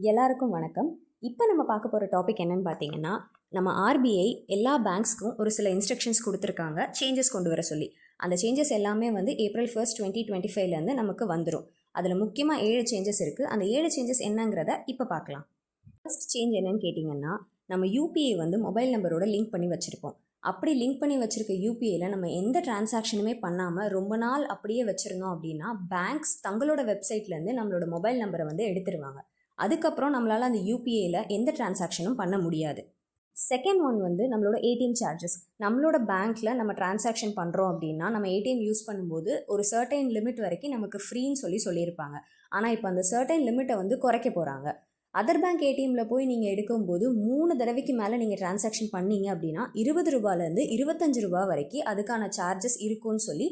எல்லாருக்கும் வணக்கம். இப்போ நம்ம பார்க்க போகிற டாபிக் என்னன்னு பார்த்தீங்கன்னா, நம்ம ஆர்பிஐ எல்லா பேங்க்ஸ்க்கும் ஒரு சில இன்ஸ்ட்ரக்ஷன்ஸ் கொடுத்துருக்காங்க சேஞ்சஸ் கொண்டு வர சொல்லி. அந்த சேஞ்சஸ் எல்லாமே வந்து April 1, 2025 நமக்கு வந்துடும். அதில் முக்கியமாக 7 சேஞ்சஸ் இருக்குது. அந்த 7 சேஞ்சஸ் என்னங்கிறத இப்போ பார்க்கலாம். ஃபர்ஸ்ட் சேஞ்ச் என்னன்னு கேட்டிங்கன்னா, நம்ம யூபிஐ வந்து மொபைல் நம்பரோட லிங்க் பண்ணி வச்சுருப்போம். அப்படி லிங்க் பண்ணி வச்சுருக்க யூபிஐயில் நம்ம எந்த டிரான்சாக்ஷனுமே பண்ணாமல் ரொம்ப நாள் அப்படியே வச்சுருந்தோம் அப்படின்னா, பேங்க்ஸ் தங்களோட வெப்சைட்லேருந்து நம்மளோட மொபைல் நம்பரை வந்து எடுத்துருவாங்க. அதுக்கப்புறம் நம்மளால் அந்த யூபிஐயில் எந்த டிரான்சாக்ஷனும் பண்ண முடியாது. செகண்ட் ஒன் வந்து நம்மளோட ஏடிஎம் சார்ஜஸ். நம்மளோட பேங்க்கில் நம்ம டிரான்சாக்ஷன் பண்ணுறோம் அப்படின்னா நம்ம ஏடிஎம் யூஸ் பண்ணும்போது ஒரு சர்டைன் லிமிட் வரைக்கும் நமக்கு ஃப்ரீன்னு சொல்லியிருப்பாங்க. ஆனால் இப்போ அந்த சர்டைன் லிமிட்டை வந்து குறைக்க போகிறாங்க. அதர் பேங்க் ஏடிஎம்மில் போய் நீங்கள் எடுக்கும்போது 3 தடவைக்கு மேலே நீங்கள் டிரான்சாக்ஷன் பண்ணீங்க அப்படின்னா 20 ரூபாயிலேருந்து 25 ரூபா வரைக்கும் அதுக்கான சார்ஜஸ் இருக்குன்னு சொல்லி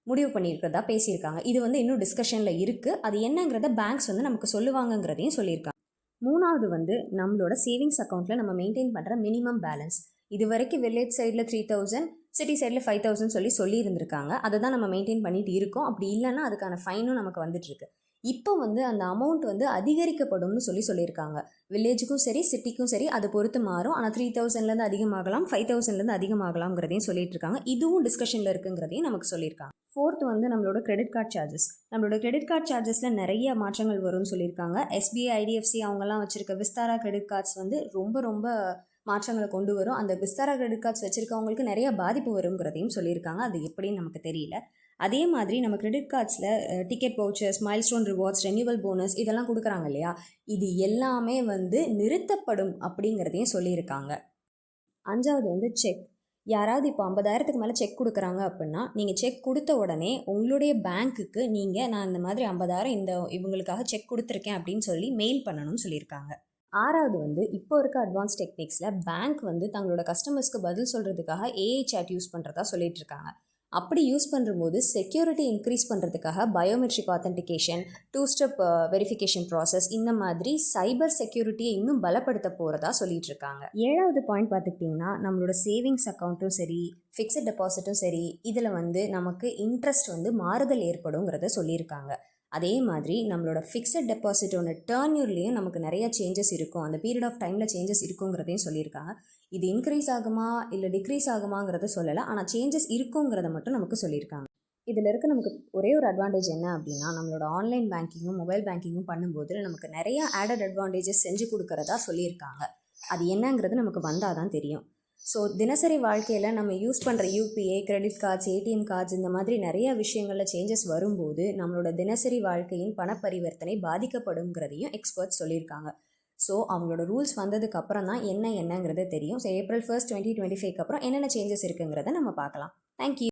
முடிவு பண்ணியிருக்கிறதா பேசியிருக்காங்க. இது வந்து இன்னும் டிஸ்கஷனில் இருக்குது. அது என்னங்கிறத பேங்க்ஸ் வந்து நமக்கு சொல்லுவாங்கங்கிறதையும் சொல்லியிருக்காங்க. மூணாவது வந்து நம்மளோட சேவிங்ஸ் அக்கௌண்ட்டில் நம்ம மெயின்டைன் பண்ணுற மினிமம் பேலன்ஸ். இது வரைக்கும் வில்லேஜ் சைடில் 3000, சிட்டி சைடில் 5000 சொல்லியிருந்திருக்காங்க. அதை தான் நம்ம மெயின்டைன் பண்ணிட்டு இருக்கோம். அப்படி இல்லைன்னா அதுக்கான ஃபைனும் நமக்கு வந்துட்டுருக்கு. இப்போ வந்து அந்த அமௌண்ட் வந்து அதிகரிக்கப்படும்னு சொல்லியிருக்காங்க. வில்லேஜுக்கும் சரி சிட்டிக்கும் சரி அது பொறுத்து மாறும். ஆனால் 3000லேருந்து அதிகமாகலாம், 5000லேருந்து அதிகமாகலாம்ங்கிறதையும் சொல்லிட்டு இருக்காங்க. இதுவும் டிஸ்கஷனில் இருக்குங்கிறதையும் நமக்கு சொல்லியிருக்காங்க. ஃபோர்த் வந்து நம்மளோட கிரெடிட் கார்டு சார்ஜஸ். நம்மளோட கிரெடிட் கார்டு சார்ஜஸில் நிறைய மாற்றங்கள் வரும்னு சொல்லியிருக்காங்க. எஸ்பிஐ, ஐடிஎஃப்சி அவங்கெல்லாம் வச்சுருக்க விஸ்தாரா கிரெடிட் கார்ட்ஸ் வந்து ரொம்ப மாற்றங்களை கொண்டு வரும். அந்த விஸ்தாரா கிரெடிட் கார்ட்ஸ் வச்சுருக்கவங்களுக்கு நிறைய பாதிப்பு வருங்கிறதையும் சொல்லியிருக்காங்க. அது எப்படின்னு நமக்கு தெரியல. அதே மாதிரி நம்ம கிரெடிட் கார்ட்ஸில் ticket vouchers, milestone rewards, renewal bonus இதெல்லாம் கொடுக்குறாங்க இல்லையா, இது எல்லாமே வந்து நிறுத்தப்படும் அப்படிங்கிறதையும் சொல்லியிருக்காங்க. அஞ்சாவது வந்து செக். யாராவது இப்போ 50,000க்கு மேலே செக் கொடுக்குறாங்க அப்படின்னா நீங்கள் செக் கொடுத்த உடனே உங்களுடைய பேங்க்குக்கு நான் இந்த மாதிரி 50,000 இவங்களுக்காக செக் கொடுத்துருக்கேன் அப்படின்னு சொல்லி மெயில் பண்ணணும்னு சொல்லியிருக்காங்க. ஆறாவது வந்து இப்போ இருக்க அட்வான்ஸ் டெக்னிக்ஸில் பேங்க் வந்து தங்களோட கஸ்டமர்ஸ்க்கு பதில் சொல்கிறதுக்காக ஏஐ சேட் யூஸ் பண்ணுறதா சொல்லிட்டு இருக்காங்க. அப்படி யூஸ் பண்ணும்போது செக்யூரிட்டி இன்க்ரீஸ் பண்ணுறதுக்காக biometric authentication, 2 step verification process இந்த மாதிரி சைபர் செக்யூரிட்டியை இன்னும் பலப்படுத்த போகிறதா சொல்லிட்டு இருக்காங்க. ஏழாவது பாயிண்ட் பார்த்துக்கிட்டிங்கன்னா நம்மளோட சேவிங்ஸ் அக்கௌண்ட்டும் சரி, ஃபிக்ஸட் டெபாசிட்டும் சரி, இதில் வந்து நமக்கு இன்ட்ரெஸ்ட் வந்து மாறுதல் ஏற்படுங்கிறத சொல்லியிருக்காங்க. அதே மாதிரி நம்மளோட ஃபிக்ஸட் டெபாசிட்டோட டர்ன்யூர்லேயும் நமக்கு நிறைய சேஞ்சஸ் இருக்கும். அந்த பீரியட் ஆஃப் டைமில் சேஞ்சஸ் இருக்குங்கிறதையும் சொல்லியிருக்காங்க. இது இன்க்ரீஸ் ஆகுமா இல்லை டிக்ரீஸ் ஆகுமாங்கிறத சொல்லலை, ஆனால் சேஞ்சஸ் இருக்குங்கிறத மட்டும் நமக்கு சொல்லியிருக்காங்க. இதில் இருக்க நமக்கு ஒரே ஒரு அட்வான்டேஜ் என்ன அப்படின்னா நம்மளோட ஆன்லைன் பேங்கிங்கும் மொபைல் பேங்கிங்கும் பண்ணும்போது நமக்கு நிறைய ஆடட் அட்வான்டேஜஸ் செஞ்சு கொடுக்கறதா சொல்லியிருக்காங்க. அது என்னங்கிறது நமக்கு வந்தால் தான் தெரியும். ஸோ தினசரி வாழ்க்கையில் நம்ம யூஸ் பண்ணுற UPI, credit cards, ATM cards இந்த மாதிரி நிறைய விஷயங்களில் சேஞ்சஸ் வரும்போது நம்மளோட தினசரி வாழ்க்கையின் பண பரிவர்த்தனை பாதிக்கப்படுங்கிறதையும் எக்ஸ்பர்ட்ஸ் சொல்லியிருக்காங்க. ஸோ அவங்களோட ரூல்ஸ் வந்ததுக்கு அப்புறம் தான் என்னங்கிறது தெரியும். ஸோ April 1, 2025க்கு அப்புறம் என்னென்ன சேஞ்சஸ் இருக்குங்கிறத நம்ம பார்க்கலாம். தேங்க்யூ.